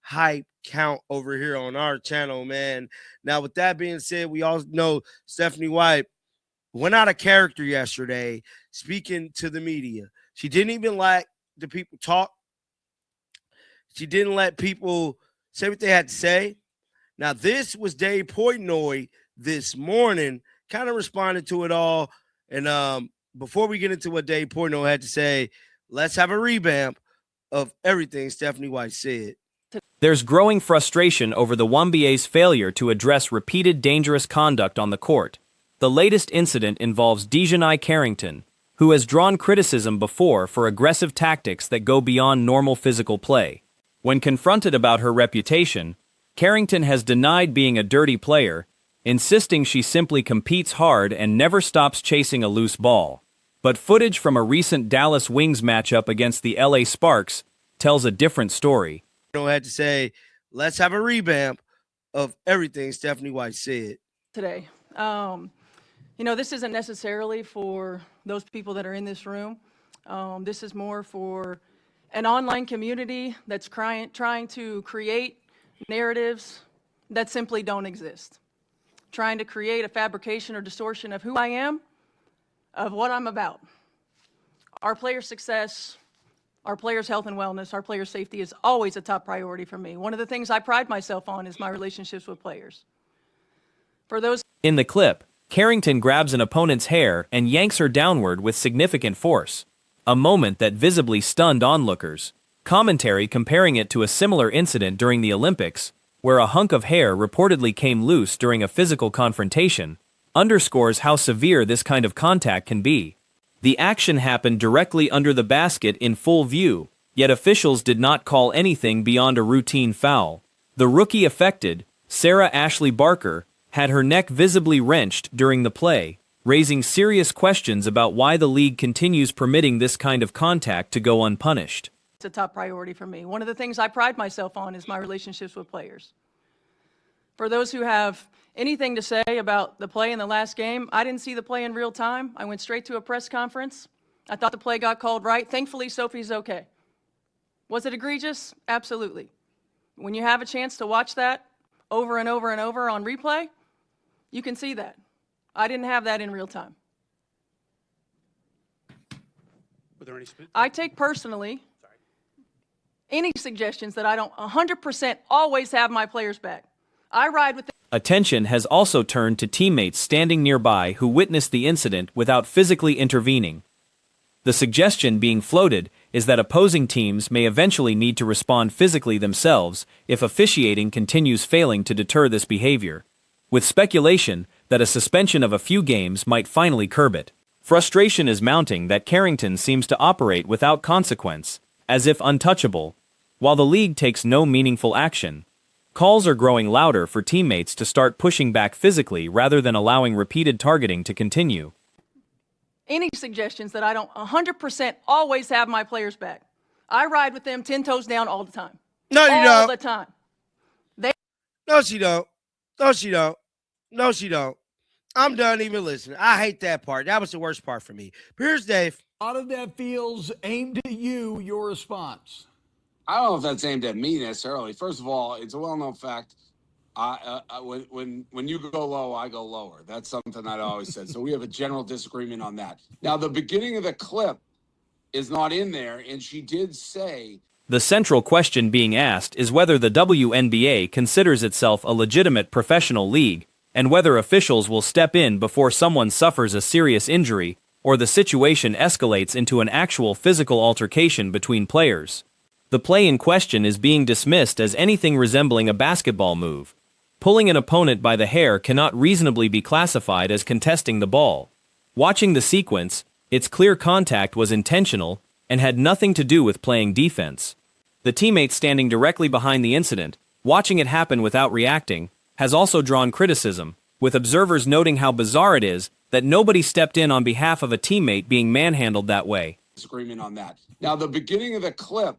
hype count over here on our channel, man. Now, with that being said, we all know Stephanie White went out of character yesterday speaking to the media. She didn't even let the people talk. She didn't let people say what they had to say. Now, this was Dave Portnoy this morning, kind of responded to it all. And before we get into what Dave Portnoy had to say, let's have a revamp of everything Stephanie White said. There's growing frustration over the WNBA's failure to address repeated dangerous conduct on the court. The latest incident involves DIDN Carrington, who has drawn criticism before for aggressive tactics that go beyond normal physical play. When confronted about her reputation, Carrington has denied being a dirty player, insisting she simply competes hard and never stops chasing a loose ball. But footage from a recent Dallas Wings matchup against the LA Sparks tells a different story. I had to say, let's have a revamp of everything Stephanie White said today. This isn't necessarily for those people that are in this room. This is more for an online community that's trying to create narratives that simply don't exist. Trying to create a fabrication or distortion of who I am, of what I'm about. Our players' success, our players' health and wellness, our players' safety is always a top priority for me. One of the things I pride myself on is my relationships with players. In the clip, Carrington grabs an opponent's hair and yanks her downward with significant force, a moment that visibly stunned onlookers. Commentary comparing it to a similar incident during the Olympics, where a hunk of hair reportedly came loose during a physical confrontation, underscores how severe this kind of contact can be. The action happened directly under the basket in full view, yet officials did not call anything beyond a routine foul. The rookie affected, Sarah Ashley Barker, had her neck visibly wrenched during the play, raising serious questions about why the league continues permitting this kind of contact to go unpunished. It's a top priority for me. One of the things I pride myself on is my relationships with players. For those who have anything to say about the play in the last game, I didn't see the play in real time. I went straight to a press conference. I thought the play got called right. Thankfully, Sophie's okay. Was it egregious? Absolutely. When you have a chance to watch that over and over and over on replay, you can see that. I didn't have that in real time. Were there any I take personally any suggestions that I don't 100% always have my players back. I ride with them. Attention has also turned to teammates standing nearby who witnessed the incident without physically intervening. The suggestion being floated is that opposing teams may eventually need to respond physically themselves if officiating continues failing to deter this behavior, with speculation that a suspension of a few games might finally curb it. Frustration is mounting that Carrington seems to operate without consequence, as if untouchable, while the league takes no meaningful action. Calls are growing louder for teammates to start pushing back physically rather than allowing repeated targeting to continue. Any suggestions that I don't 100% always have my players back. I ride with them 10 toes down all the time. No, you don't. All the time. No, she don't. No, she don't. No, she don't. I'm done even listening. I hate that part. That was the worst part for me. But here's Dave. A lot of that feels aimed at you, your response. I don't know if that's aimed at me necessarily. First of all, it's a well-known fact. When you go low, I go lower. That's something I always said. So we have a general disagreement on that. Now, the beginning of the clip is not in there, and she did say... The central question being asked is whether the WNBA considers itself a legitimate professional league, and whether officials will step in before someone suffers a serious injury, or the situation escalates into an actual physical altercation between players. The play in question is being dismissed as anything resembling a basketball move. Pulling an opponent by the hair cannot reasonably be classified as contesting the ball. Watching the sequence, its clear contact was intentional and had nothing to do with playing defense. The teammate standing directly behind the incident, watching it happen without reacting, has also drawn criticism, with observers noting how bizarre it is that nobody stepped in on behalf of a teammate being manhandled that way. Disagreement on that. Now, the beginning of the clip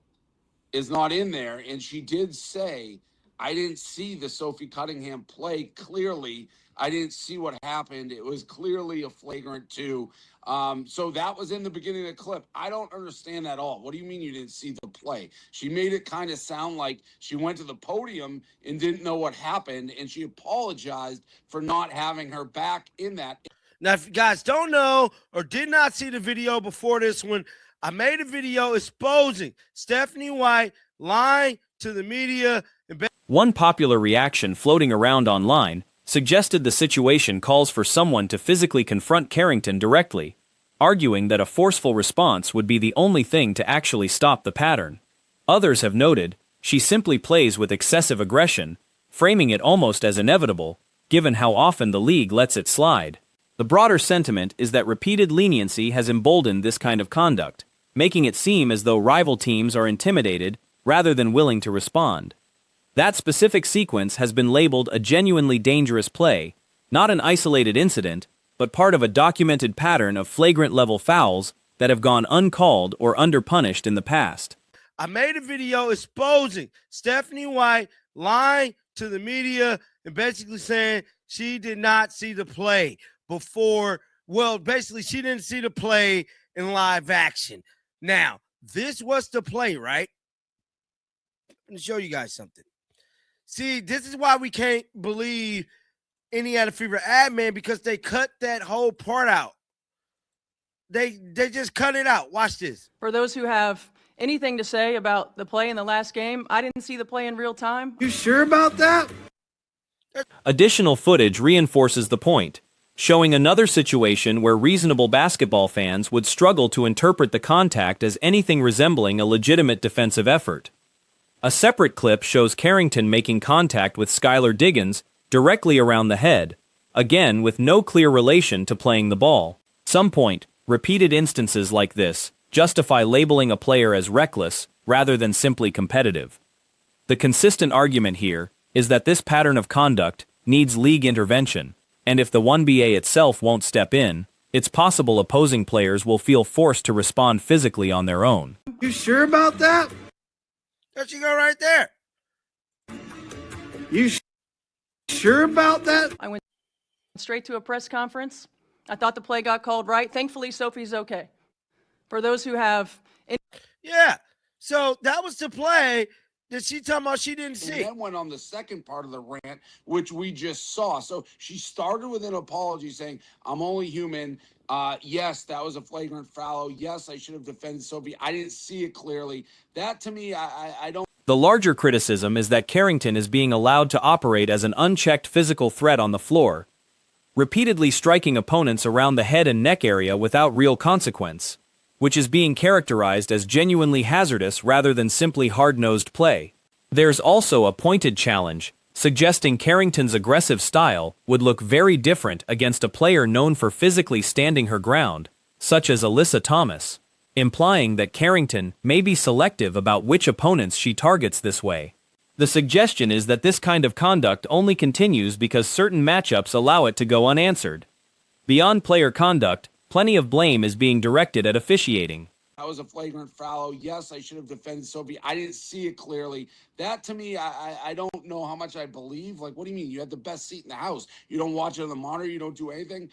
is not in there, and she did say, I didn't see the Sophie Cunningham play clearly. I didn't see what happened. It was clearly a flagrant 2. So that was in the beginning of the clip. I don't understand that at all. What do you mean you didn't see the play? She made it kind of sound like she went to the podium and didn't know what happened, and she apologized for not having her back in that. Now, if you guys don't know or did not see the video before this one, I made a video exposing Stephanie White lying to the media. One popular reaction floating around online suggested the situation calls for someone to physically confront Carrington directly, arguing that a forceful response would be the only thing to actually stop the pattern. Others have noted she simply plays with excessive aggression, framing it almost as inevitable, given how often the league lets it slide. The broader sentiment is that repeated leniency has emboldened this kind of conduct, making it seem as though rival teams are intimidated rather than willing to respond. That specific sequence has been labeled a genuinely dangerous play, not an isolated incident, but part of a documented pattern of flagrant-level fouls that have gone uncalled or underpunished in the past. I made a video exposing Stephanie White lying to the media and basically saying she did not see the play before. Well, basically, she didn't see the play in live action. Now, this was the play, right? Let me show you guys something. See, this is why we can't believe Indiana Fever admin, because they cut that whole part out. They just cut it out. Watch this. For those who have anything to say about the play in the last game, I didn't see the play in real time. You sure about that? Additional footage reinforces the point, showing another situation where reasonable basketball fans would struggle to interpret the contact as anything resembling a legitimate defensive effort. A separate clip shows Carrington making contact with Skylar Diggins directly around the head, again with no clear relation to playing the ball. At some point, repeated instances like this justify labeling a player as reckless rather than simply competitive. The consistent argument here is that this pattern of conduct needs league intervention, and if the 1BA itself won't step in, it's possible opposing players will feel forced to respond physically on their own. You sure about that? There you go right there. You sure about that? I went straight to a press conference. I thought the play got called right. Thankfully, Sophie's okay. For those who have... Yeah, so that was the play that she talking about she didn't see. And then went on the second part of the rant, which we just saw. So she started with an apology saying, I'm only human. Yes, that was a flagrant foul. Yes, I should have defended Sophie. I didn't see it clearly. That, to me, I don't... The larger criticism is that Carrington is being allowed to operate as an unchecked physical threat on the floor, repeatedly striking opponents around the head and neck area without real consequence, which is being characterized as genuinely hazardous rather than simply hard-nosed play. There's also a pointed challenge, suggesting Carrington's aggressive style would look very different against a player known for physically standing her ground, such as Alyssa Thomas, implying that Carrington may be selective about which opponents she targets this way. The suggestion is that this kind of conduct only continues because certain matchups allow it to go unanswered. Beyond player conduct, plenty of blame is being directed at officiating. That was a flagrant foul. Yes, I should have defended Sophie. I didn't see it clearly. That, to me, I don't know how much I believe. Like, what do you mean? You had the best seat in the house. You don't watch it on the monitor. You don't do anything.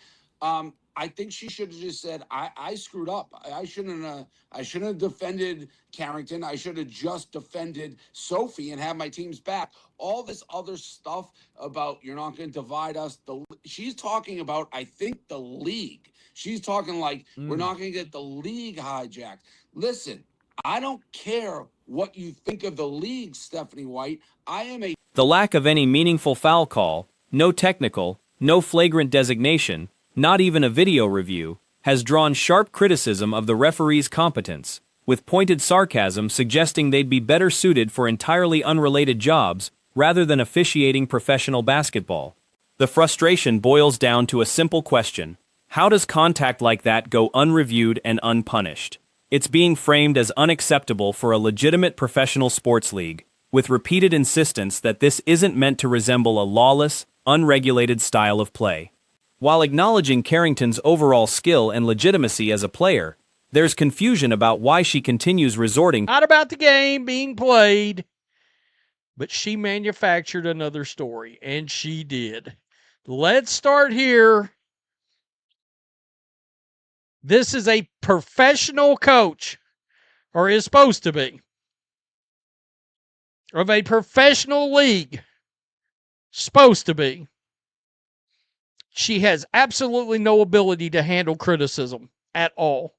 I think she should have just said, I screwed up. I shouldn't have defended Carrington. I should have just defended Sophie and had my team's back. All this other stuff about you're not going to divide us. She's talking about, I think, the league. She's talking like we're not going to get the league hijacked. Listen, I don't care what you think of the league, Stephanie White. The lack of any meaningful foul call, no technical, no flagrant designation, not even a video review, has drawn sharp criticism of the referee's competence, with pointed sarcasm suggesting they'd be better suited for entirely unrelated jobs rather than officiating professional basketball. The frustration boils down to a simple question: how does contact like that go unreviewed and unpunished? It's being framed as unacceptable for a legitimate professional sports league, with repeated insistence that this isn't meant to resemble a lawless, unregulated style of play. While acknowledging Carrington's overall skill and legitimacy as a player, there's confusion about why she continues resorting. Not about the game being played, but she manufactured another story, and she did. Let's start here. This is a professional coach, or is supposed to be, of a professional league. Supposed to be. She has absolutely no ability to handle criticism at all.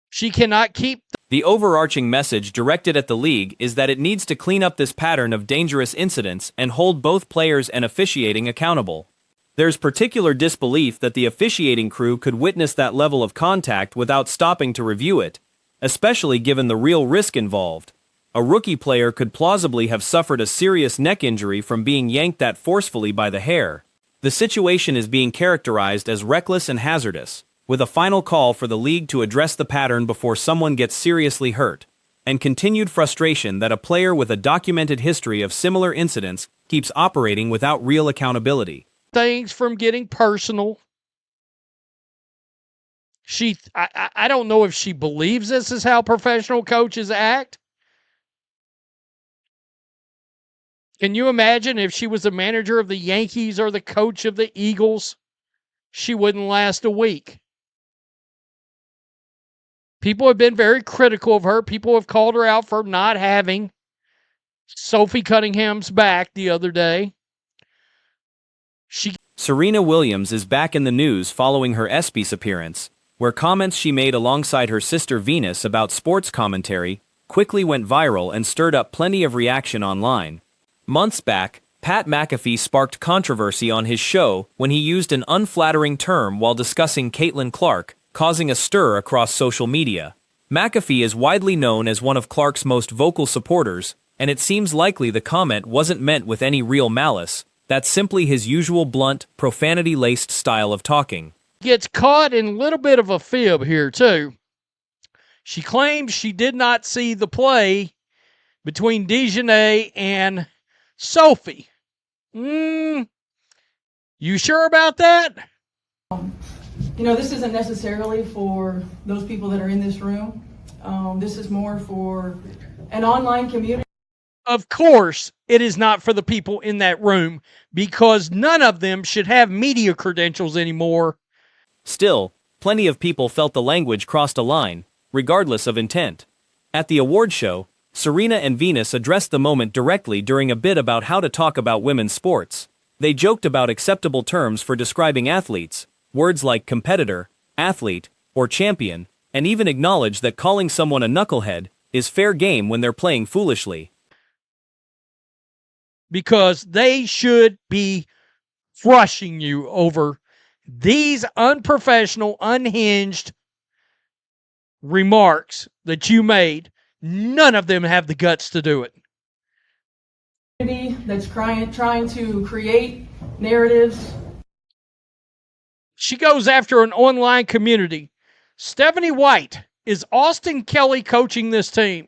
She cannot keep. The overarching message directed at the league is that it needs to clean up this pattern of dangerous incidents and hold both players and officiating accountable. There's particular disbelief that the officiating crew could witness that level of contact without stopping to review it, especially given the real risk involved. A rookie player could plausibly have suffered a serious neck injury from being yanked that forcefully by the hair. The situation is being characterized as reckless and hazardous, with a final call for the league to address the pattern before someone gets seriously hurt, and continued frustration that a player with a documented history of similar incidents keeps operating without real accountability. Things from getting personal. I don't know if she believes this is how professional coaches act. Can you imagine if she was the manager of the Yankees or the coach of the Eagles? She wouldn't last a week. People have been very critical of her. People have called her out for not having Sophie Cunningham's back the other day. Serena Williams is back in the news following her ESPYs appearance, where comments she made alongside her sister Venus about sports commentary quickly went viral and stirred up plenty of reaction online. Months back, Pat McAfee sparked controversy on his show when he used an unflattering term while discussing Caitlin Clark, causing a stir across social media. McAfee is widely known as one of Clark's most vocal supporters, and it seems likely the comment wasn't meant with any real malice. That's simply his usual blunt, profanity-laced style of talking. Gets caught in a little bit of a fib here, too. She claims she did not see the play between DiDN and Sophie. You sure about that? You know, this isn't necessarily for those people that are in this room. This is more for an online community. Of course, it is not for the people in that room, because none of them should have media credentials anymore. Still, plenty of people felt the language crossed a line, regardless of intent. At the award show, Serena and Venus addressed the moment directly during a bit about how to talk about women's sports. They joked about acceptable terms for describing athletes, words like competitor, athlete, or champion, and even acknowledged that calling someone a knucklehead is fair game when they're playing foolishly. Because they should be crushing you over these unprofessional, unhinged remarks that you made. None of them have the guts to do it. That's trying to create narratives. She goes after an online community. Stephanie White, is Austin Kelly coaching this team?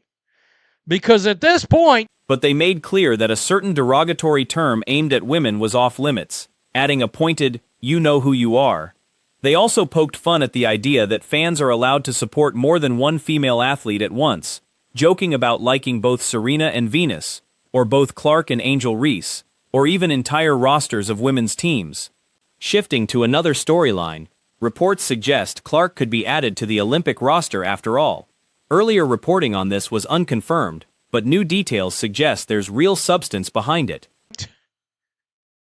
Because at this point... But they made clear that a certain derogatory term aimed at women was off limits, adding a pointed, "you know who you are." They also poked fun at the idea that fans are allowed to support more than one female athlete at once, joking about liking both Serena and Venus, or both Clark and Angel Reese, or even entire rosters of women's teams. Shifting to another storyline, reports suggest Clark could be added to the Olympic roster after all. Earlier reporting on this was unconfirmed, but new details suggest there's real substance behind it.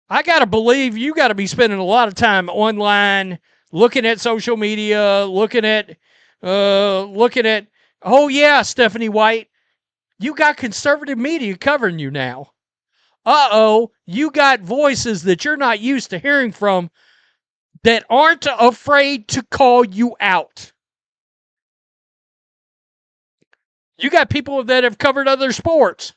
I gotta believe you gotta be spending a lot of time online, looking at social media, looking at, oh yeah, Stephanie White, you got conservative media covering you now. You got voices that you're not used to hearing from that aren't afraid to call you out. You got people that have covered other sports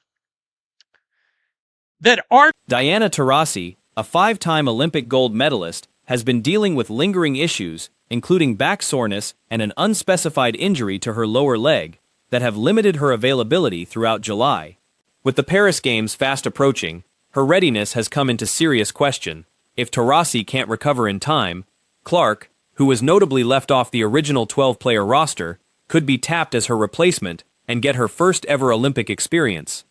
that aren't. Diana Taurasi, a 5-time Olympic gold medalist, has been dealing with lingering issues, including back soreness and an unspecified injury to her lower leg, that have limited her availability throughout July. With the Paris Games fast approaching, her readiness has come into serious question. If Taurasi can't recover in time, Clark, who was notably left off the original 12-player roster, could be tapped as her replacement and get her first ever Olympic experience.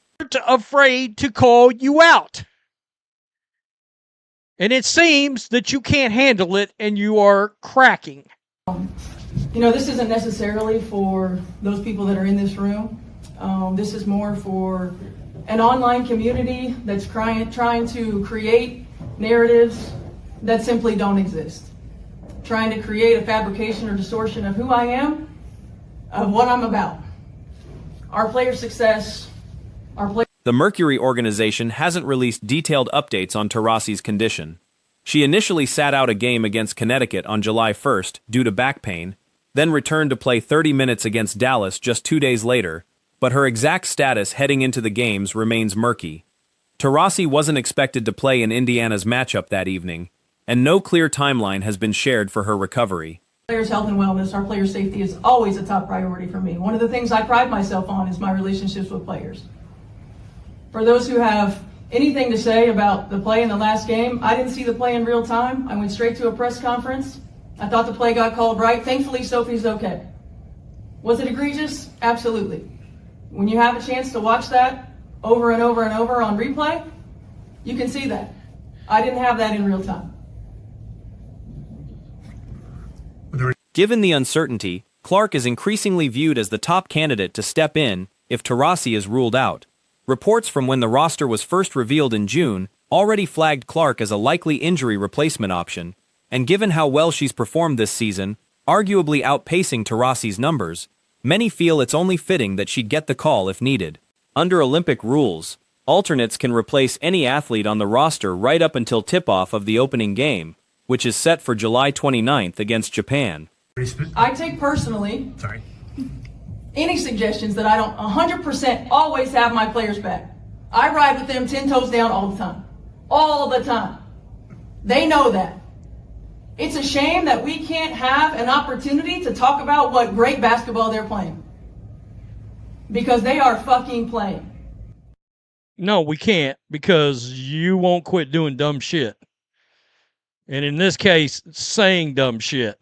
Afraid to call you out. And it seems that you can't handle it and you are cracking. You know, this isn't necessarily for those people that are in this room. This is more for an online community that's trying to create narratives that simply don't exist. Trying to create a fabrication or distortion of who I am, of what I'm about. Our player success, our player... The Mercury organization hasn't released detailed updates on Taurasi's condition. She initially sat out a game against Connecticut on July 1st due to back pain, then returned to play 30 minutes against Dallas just 2 days later, but her exact status heading into the games remains murky. Taurasi wasn't expected to play in Indiana's matchup that evening, and no clear timeline has been shared for her recovery. Players' health and wellness, our player safety is always a top priority for me. One of the things I pride myself on is my relationships with players. For those who have anything to say about the play in the last game, I didn't see the play in real time. I went straight to a press conference. I thought the play got called right. Thankfully, Sophie's okay. Was it egregious? Absolutely. When you have a chance to watch that over and over and over on replay, you can see that. I didn't have that in real time. Given the uncertainty, Clark is increasingly viewed as the top candidate to step in if Taurasi is ruled out. Reports from when the roster was first revealed in June already flagged Clark as a likely injury replacement option, and given how well she's performed this season, arguably outpacing Taurasi's numbers, many feel it's only fitting that she'd get the call if needed. Under Olympic rules, alternates can replace any athlete on the roster right up until tip-off of the opening game, which is set for July 29th against Japan. I take personally any suggestions that I don't 100% always have my players back. I ride with them 10 toes down all the time. All the time. They know that. It's a shame that we can't have an opportunity to talk about what great basketball they're playing. Because they are fucking playing. No, we can't, because you won't quit doing dumb shit. And in this case, saying dumb shit.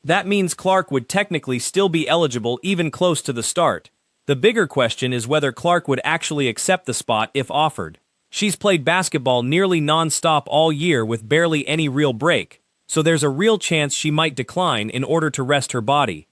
That means Clark would technically still be eligible even close to the start. The bigger question is whether Clark would actually accept the spot if offered. She's played basketball nearly non-stop all year with barely any real break, so there's a real chance she might decline in order to rest her body.